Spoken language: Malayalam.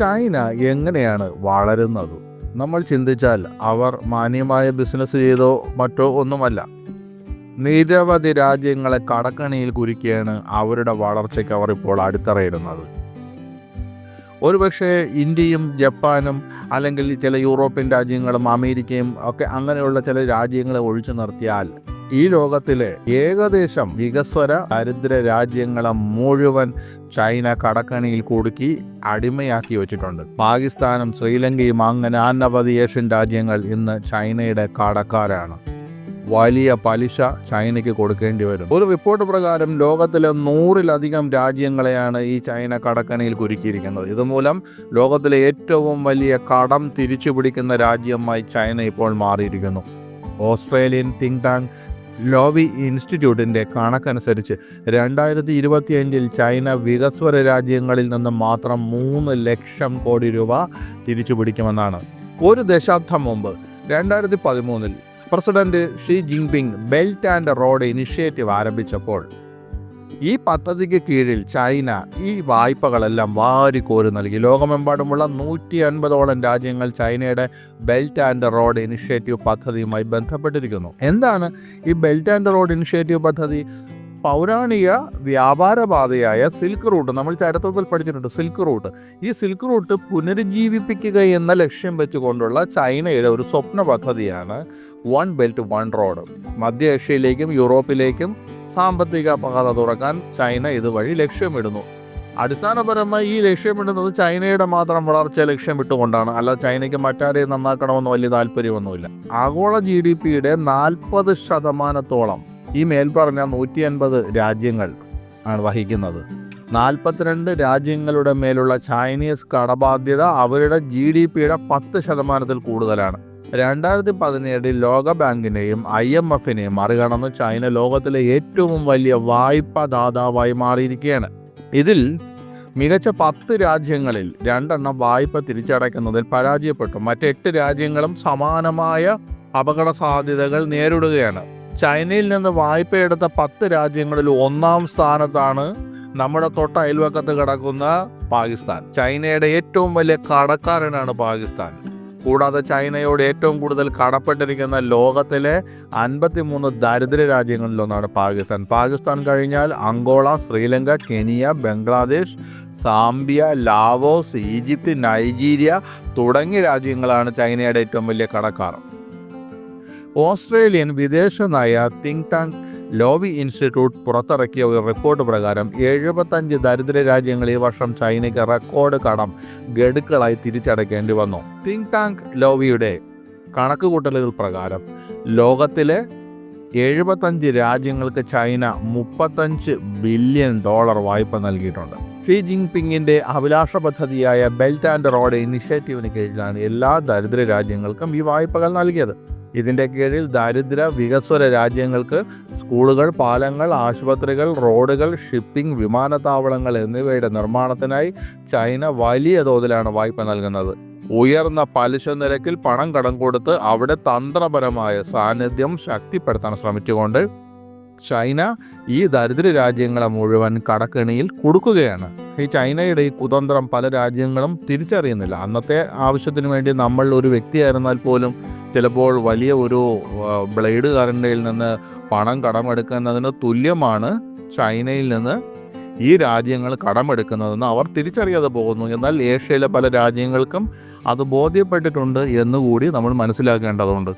ചൈന എങ്ങനെയാണ് വളരുന്നത്? നമ്മൾ ചിന്തിച്ചാൽ അവർ മാന്യമായ ബിസിനസ് ചെയ്തോ മറ്റോ ഒന്നുമല്ല. നിരവധി രാജ്യങ്ങളെ കടക്കണിയിൽ കുരുക്കിയാണ് അവരുടെ വളർച്ചയ്ക്ക് അവർ ഇപ്പോൾ അടിത്തറയിടുന്നത്. ഒരുപക്ഷെ ഇന്ത്യയും ജപ്പാനും അല്ലെങ്കിൽ ചില യൂറോപ്യൻ രാജ്യങ്ങളും അമേരിക്കയും ഒക്കെ അങ്ങനെയുള്ള ചില രാജ്യങ്ങളെ ഒഴിച്ചു നിർത്തിയാൽ ഈ ലോകത്തിലെ ഏകദേശം വികസ്വര ദരിദ്ര രാജ്യങ്ങളെ മുഴുവൻ ചൈന കടക്കണിയിൽ കുടുക്കി അടിമയാക്കി വെച്ചിട്ടുണ്ട്. പാകിസ്ഥാനും ശ്രീലങ്കയും അങ്ങനെ അനവധി ഏഷ്യൻ രാജ്യങ്ങൾ ഇന്ന് ചൈനയുടെ കടക്കാരാണ്. വലിയ പലിശ ചൈനയ്ക്ക് കൊടുക്കേണ്ടി വരും. ഒരു റിപ്പോർട്ട് പ്രകാരം ലോകത്തിലെ 100-ലധികം രാജ്യങ്ങളെയാണ് ഈ ചൈന കടക്കണിയിൽ കുരുക്കിയിരിക്കുന്നത്. ഇതുമൂലം ലോകത്തിലെ ഏറ്റവും വലിയ കടം തിരിച്ചു പിടിക്കുന്ന രാജ്യമായി ചൈന ഇപ്പോൾ മാറിയിരിക്കുന്നു. ഓസ്ട്രേലിയൻ തിങ്ക് ടാങ്ക് ലോവി ഇൻസ്റ്റിറ്റ്യൂട്ടിൻ്റെ കണക്കനുസരിച്ച് 2025 ചൈന വികസ്വര രാജ്യങ്ങളിൽ നിന്ന് മാത്രം 3 ലക്ഷം കോടി രൂപ തിരിച്ചു പിടിക്കുമെന്നാണ്. ഒരു ദശാബ്ദം മുമ്പ് 2013 president Xi Jinping belt and road initiative ആരംഭിച്ചപ്പോൾ ഈ പദ്ധതിക്ക് കീഴിൽ ചൈന ഈ വായ്പകളെല്ലാം വാരിക്കോരി നൽകി. ലോകമെമ്പാടുമുള്ള 150ഓളം രാജ്യങ്ങൾ ചൈനയുടെ ബെൽറ്റ് ആൻഡ് റോഡ് ഇനിഷ്യേറ്റീവ് പദ്ധതിയുമായി ബന്ധപ്പെട്ടിരിക്കുന്നു. എന്താണ് ഈ ബെൽറ്റ് ആൻഡ് റോഡ് ഇനിഷ്യേറ്റീവ് പദ്ധതി? പൗരാണിക വ്യാപാരപാതയായ സിൽക്ക് റൂട്ട്, നമ്മൾ ചരിത്രത്തിൽ പഠിച്ചിട്ടുണ്ട് സിൽക്ക് റൂട്ട്. ഈ സിൽക്ക് റൂട്ട് പുനരുജ്ജീവിപ്പിക്കുക എന്ന ലക്ഷ്യം വെച്ചുകൊണ്ടുള്ള ചൈനയുടെ ഒരു സ്വപ്ന പദ്ധതിയാണ് വൺ ബെൽറ്റ് വൺ റോഡ്. മധ്യ ഏഷ്യയിലേക്കും യൂറോപ്പിലേക്കും സാമ്പത്തിക പാത തുറക്കാൻ ചൈന ഇതുവഴി ലക്ഷ്യമിടുന്നു. അടിസ്ഥാനപരമായി ഈ ലക്ഷ്യമിടുന്നത് ചൈനയുടെ മാത്രം വളർച്ച ലക്ഷ്യമിട്ടുകൊണ്ടാണ്. അല്ല, ചൈനയ്ക്ക് മറ്റാരെയും നന്നാക്കണമെന്ന് വലിയ താല്പര്യമൊന്നുമില്ല. ആഗോള GDPയുടെ 40% ഈ മേൽപ്പറഞ്ഞ 150 രാജ്യങ്ങൾ ആണ് വഹിക്കുന്നത്. 42 രാജ്യങ്ങളുടെ മേലുള്ള ചൈനീസ് കടബാധ്യത അവരുടെ GDPയുടെ 10% കൂടുതലാണ്. 2017 ലോക ബാങ്കിനെയും IMFനെയും മറികടന്ന് ചൈന ലോകത്തിലെ ഏറ്റവും വലിയ വായ്പാ ദാതാവായി മാറിയിരിക്കുകയാണ്. ഇതിൽ മികച്ച 10 രാജ്യങ്ങളിൽ 2 വായ്പ തിരിച്ചടയ്ക്കുന്നതിൽ പരാജയപ്പെട്ടു. മറ്റ് 8 രാജ്യങ്ങളും സമാനമായ അപകട സാധ്യതകൾ നേരിടുകയാണ്. ചൈനയിൽ നിന്ന് വായ്പയെടുത്ത 10 രാജ്യങ്ങളിൽ 1-ാം സ്ഥാനത്താണ് നമ്മുടെ തൊട്ട അയൽവക്കത്ത് കിടക്കുന്ന പാകിസ്ഥാൻ. ചൈനയുടെ ഏറ്റവും വലിയ കടക്കാരനാണ് പാകിസ്ഥാൻ. കൂടാതെ ചൈനയോട് ഏറ്റവും കൂടുതൽ കടപ്പെട്ടിരിക്കുന്ന ലോകത്തിലെ 53 ദരിദ്ര രാജ്യങ്ങളിലൊന്നാണ് പാകിസ്ഥാൻ. പാകിസ്ഥാൻ കഴിഞ്ഞാൽ Angola, Sri Lanka, Kenya, Bangladesh, Zambia, Laos, Egypt, Nigeria തുടങ്ങിയ രാജ്യങ്ങളാണ് ചൈനയുടെ ഏറ്റവും വലിയ കടക്കാർ. ഓസ്ട്രേലിയൻ വിദേശ നയ തിങ്ക് ടാങ്ക് ലോവി ഇൻസ്റ്റിറ്റ്യൂട്ട് പുറത്തിറക്കിയ ഒരു റിപ്പോർട്ട് പ്രകാരം 75 ദരിദ്ര രാജ്യങ്ങൾ ഈ വർഷം ചൈനയ്ക്ക് റെക്കോർഡ് കടം ഗഡുക്കളായി തിരിച്ചടയ്ക്കേണ്ടി വന്നു. തിങ്ക് ടാങ്ക് ലോവിയുടെ കണക്കുകൂട്ടലുകൾ പ്രകാരം ലോകത്തിലെ 75 രാജ്യങ്ങൾക്ക് ചൈന $35 ബില്യൺ വായ്പ നൽകിയിട്ടുണ്ട്. ഷി ജിൻപിങ്ങിൻ്റെ അഭിലാഷ പദ്ധതിയായ ബെൽറ്റ് ആൻഡ് റോഡ് ഇനിഷ്യേറ്റീവിന് കീഴിലാണ് എല്ലാ ദരിദ്ര രാജ്യങ്ങൾക്കും ഈ വായ്പകൾ നൽകിയത്. ഇതിൻ്റെ കീഴിൽ ദരിദ്ര വികസ്വര രാജ്യങ്ങൾക്ക് സ്കൂളുകൾ, പാലങ്ങൾ, ആശുപത്രികൾ, റോഡുകൾ, ഷിപ്പിംഗ്, വിമാനത്താവളങ്ങൾ എന്നിവയുടെ നിർമ്മാണത്തിനായി ചൈന വലിയ തോതിലാണ് വായ്പ നൽകുന്നത്. ഉയർന്ന പലിശ നിരക്കിൽ പണം കടം കൊടുത്ത് അവിടെ തന്ത്രപരമായ സാന്നിധ്യം ശക്തിപ്പെടുത്താൻ ശ്രമിച്ചുകൊണ്ട് ചൈന ഈ ദരിദ്ര രാജ്യങ്ങളെ മുഴുവൻ കടക്കെണിയിൽ കൊടുക്കുകയാണ്. ഈ ചൈനയുടെ ഈ കുതന്ത്രം പല രാജ്യങ്ങളും തിരിച്ചറിയുന്നില്ല. അന്നത്തെ ആവശ്യത്തിന് വേണ്ടി നമ്മൾ ഒരു വ്യക്തിയായിരുന്നാൽ പോലും ചിലപ്പോൾ വലിയ ഒരു ബ്ലേഡുകാരൻ്റെ നിന്ന് പണം കടമെടുക്കുന്നതിന് തുല്യമാണ് ചൈനയിൽ നിന്ന് ഈ രാജ്യങ്ങൾ കടമെടുക്കുന്നതെന്ന് അവർ തിരിച്ചറിയാതെ പോകുന്നു. എന്നാൽ ഏഷ്യയിലെ പല രാജ്യങ്ങൾക്കും അത് ബോധ്യപ്പെട്ടിട്ടുണ്ട് എന്നുകൂടി നമ്മൾ മനസ്സിലാക്കേണ്ടതുണ്ട്.